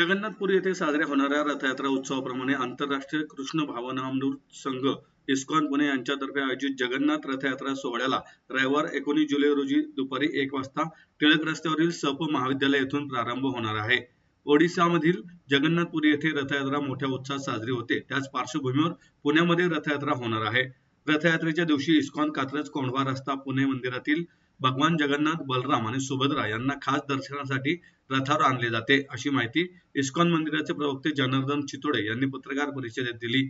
जगन्नाथपुरी येथे साजऱ्या होणाऱ्या रथयात्रा उत्सवाप्रमाणे आंतरराष्ट्रीय कृष्ण भावनामृत संघ इस्कॉन पुणे यांच्यातर्फे आयोजित जगन्नाथ रथयात्रा सोहळ्याला रविवार 19 जुलै रोजी दुपारी 1 वाजता टिळक रस्त्यावरील सप महाविद्यालय येथून प्रारंभ होणार आहे. ओडिशामधील जगन्नाथपुरी येथे रथयात्रा मोठ्या उत्साहात साजरी होते. त्याच पार्श्वभूमीवर पुण्यामध्ये रथयात्रा होणार आहे. रथयात्रेच्या दिवशी इस्कॉन कात्रज कोंढवा रस्ता पुणे मंदिरातील भगवान जगन्नाथ, बलराम आणि सुभद्रा यांना खास दर्शनासाठी रथावर आणले जाते, अशी माहिती इस्कॉन मंदिराचे प्रवक्ते जनार्दन चितोडे यांनी पत्रकार परिषदेत दिली.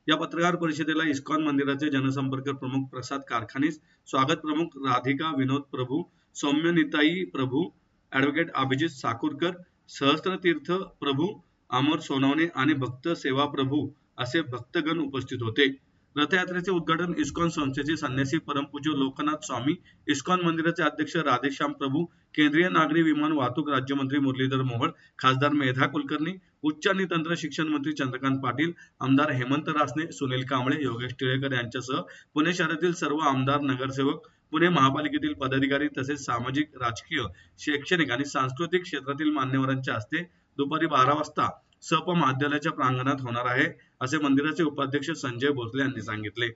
या पत्रकार परिषदेला इस्कॉन मंदिराचे जनसंपर्क प्रमुख प्रसाद कारखानीस, स्वागत प्रमुख राधिका विनोद प्रभू, सौम्य निताई प्रभू, ॲडव्होकेट अभिजित साकुरकर, सहस्त्रतीर्थ प्रभू अमर सोनवणे आणि भक्त सेवा प्रभू असे भक्तगण उपस्थित होते. रथयात्रेचे उद्घाटन इस्कॉन संस्थेचे संन्यासी परमपूज्य लोकनाथ स्वामी, इस्कॉन मंदिराचे अध्यक्ष राधेश्याम प्रभू, केंद्रीय नागरी विमान वाहतूक राज्यमंत्री मुरलीधर मोहोळ, खासदार मेधा कुलकर्णी, उच्च आणि तंत्र शिक्षण मंत्री चंद्रकांत पाटील, आमदार हेमंत रासने, सुनील कांबळे, योगेश टिळेकर यांच्यासह पुणे शहरातील सर्व आमदार, नगरसेवक, पुणे महापालिकेतील पदाधिकारी तसेच सामाजिक, राजकीय, शैक्षणिक आणि सांस्कृतिक क्षेत्रातील मान्यवरांच्या हस्ते दुपारी 12 वाजता सप महाविद्यालयाच्या प्रांगणात होणार आहे, असे मंदिराचे उपाध्यक्ष संजय भोसले यांनी सांगितले.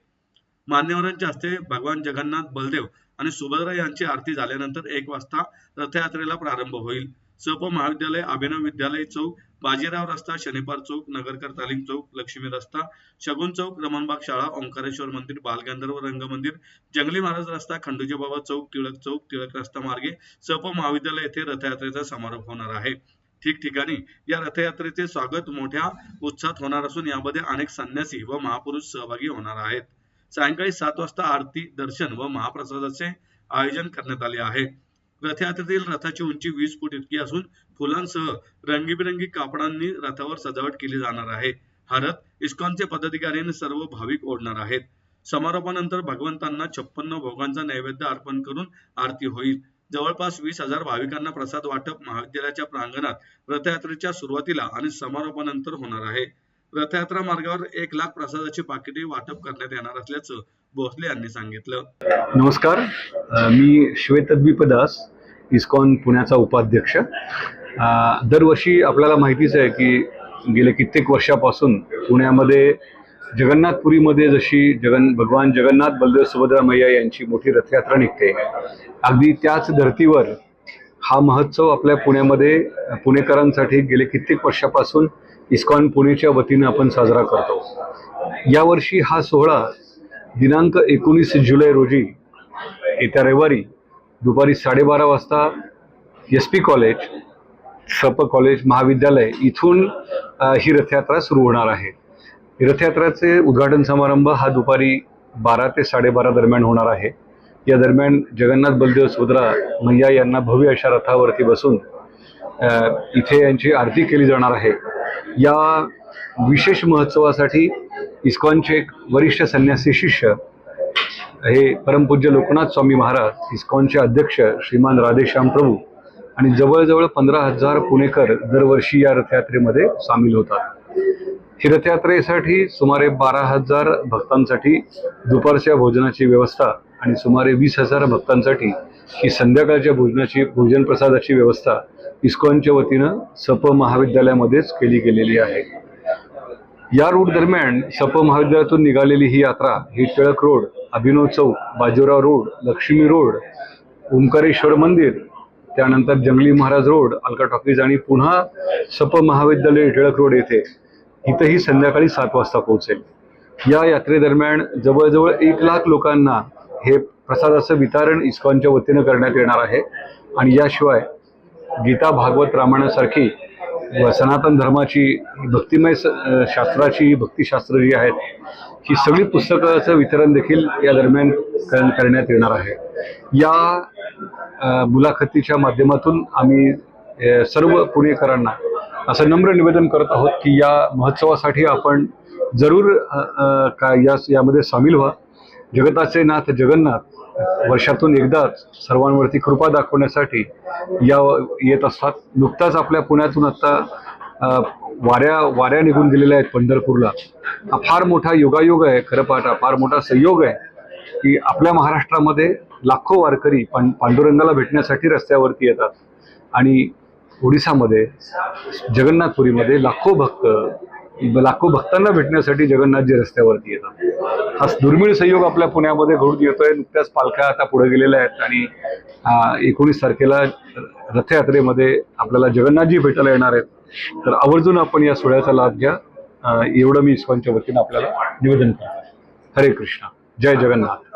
मान्यवरांच्या हस्ते भगवान जगन्नाथ, बलदेव आणि सुभद्रा यांची आरती झाल्यानंतर 1 वाजता रथयात्रेला प्रारंभ होईल. सप महाविद्यालय, अभिनव विद्यालय चौक, बाजीराव रस्ता, शनिपार चौक, नगरकर तालीम चौक, लक्ष्मी रस्ता, शगुन चौक, रमणबाग शाळा, ओंकारेश्वर मंदिर, बालगंधर्व रंगमंदिर, जंगली महाराज रस्ता, खंडोजी बाबा चौक, टिळक रस्ता मार्गे सप महाविद्यालय येथे रथयात्रेचा समारोप होणार आहे. ठिकठिकाणी या रथयात्रेचे स्वागत मोठ्या उत्साहात होणार असून यामध्ये अनेक संन्यासी व महापुरुष सहभागी होणार आहेत. सायंकाळी 7 वाजता आरती, दर्शन व महाप्रसादाचे आयोजन करण्यात आले आहे. रथयात्रेतील रथाची उंची 20 फूट इतकी असून फुलांसह रंगीबिरंगी कापडांनी रथावर सजावट केली जाणार आहे. हा रथ इस्कॉनचे पदाधिकारी आणि सर्व भाविक ओढणार आहेत. समारोपानंतर भगवंतांना 56 भोगांचा नैवेद्य अर्पण करून आरती होईल. जवळपास 20,000 भाविकांना प्रसाद वाटप महाविद्यालयाच्या प्रांगणात रथयात्रेच्या सुरुवातीला आणि समारोपानंतर होणार आहे. रथयात्रा मार्गावर 1 लाख प्रसादाची पाकिटे वाटप करण्यात येणार असल्याचं भोसले यांनी सांगितलं. नमस्कार, मी श्वेतद्वीप दास, इस्कॉन पुण्याचा उपाध्यक्ष. दरवर्षी आपल्याला माहितीच आहे की गेल्या कित्येक वर्षापासून पुण्यामध्ये जगन्नाथपुरीमध्ये जशी भगवान जगन्नाथ, बलदेव, सुभद्रा मैया यांची मोठी रथयात्रा निघते, अगदी त्याच धर्तीवर हा महोत्सव आपल्या पुण्यामध्ये पुणेकरांसाठी गेले कित्येक वर्षापासून इस्कॉन पुणेच्या वतीनं आपण साजरा करतो. यावर्षी हा सोहळा दिनांक 19 जुलै रोजी येत्या रविवारी दुपारी 12:30 वाजता SP कॉलेज, सप कॉलेज महाविद्यालय इथून ही रथयात्रा सुरू होणार आहे. रथयात्रेचे उद्घाटन समारंभ हा दुपारी 12 ते 12:30 दरम्यान होणार आहे. या दरम्यान जगन्नाथ, बलदेव, सुभद्रा मैया यांना भव्य अशा रथावरती बसून इथे यांची आरती केली जाणार आहे. या विशेष महोत्सवासाठी इस्कॉनचे एक वरिष्ठ संन्यासी शिष्य हे परमपूज्य लोकनाथ स्वामी महाराज, इस्कॉनचे अध्यक्ष श्रीमान राधेश्याम प्रभू आणि जवळजवळ 15,000 पुणेकर दरवर्षी या रथयात्रेमध्ये सामील होतात. ही रथयात्रेसाठी सुमारे 12,000 भक्तांसाठी दुपारच्या भोजनाची व्यवस्था आणि सुमारे 20,000 भक्तांसाठी ही संध्याकाळच्या भोजन प्रसादाची व्यवस्था इस्कॉनच्या वतीनं सप महाविद्यालयामध्येच केली गेलेली आहे. या रूट दरम्यान सप महाविद्यालयातून निघालेली ही यात्रा ही टिळक रोड, अभिनव चौक, बाजीराव रोड, लक्ष्मी रोड, ओंकारेश्वर मंदिर, त्यानंतर जंगली महाराज रोड, अलका टॉकीज आणि पुन्हा सप महाविद्यालय टिळक रोड येथे इथंही संध्याकाळी 7 वाजता पोहोचेल. या यात्रेदरम्यान जवळजवळ 1 लाख लोकांना हे प्रसादाचं वितरण इस्कॉनच्या वतीनं करण्यात येणार आहे. आणि याशिवाय गीता, भागवत, रामायणासारखी सनातन धर्माची भक्तिमय शास्त्राची भक्तिशास्त्र जी आहेत, ही सगळी पुस्तकाचं वितरण देखील या दरम्यान करण्यात येणार आहे. या मुलाखतीच्या माध्यमातून आम्ही सर्व पुणेकरांना असं नम्र निवेदन करत आहोत की या महोत्सवासाठी आपण जरूर यामध्ये सामील व्हा. जगताचे नाथ जगन्नाथ वर्षातून एकदाच सर्वांवरती कृपा दाखवण्यासाठी येत असतात. नुकताच आपल्या पुण्यातून आता वाऱ्या निघून गेलेल्या आहेत पंढरपूरला. हा फार मोठा योगायोग आहे, खरं पाहता फार मोठा संयोग आहे की आपल्या महाराष्ट्रामध्ये लाखो वारकरी पांडुरंगाला भेटण्यासाठी रस्त्यावरती येतात आणि ओडिसामध्ये जगन्नाथपुरीमध्ये लाखो भक्तांना भेटण्यासाठी जगन्नाथजी रस्त्यावरती येतात. हा दुर्मिळ संयोग आपल्या पुण्यामध्ये घडून येतोय. नुकत्याच पालख्या आता पुढे गेलेल्या आहेत आणि 19 तारखेला रथयात्रेमध्ये आपल्याला जगन्नाथजी भेटायला येणार आहेत. तर आवर्जून आपण या सोहळ्याचा लाभ घ्या, एवढं मी इस्कॉनच्या वतीनं आपल्याला निवेदन करतो. हरे कृष्ण, जय जगन्नाथ.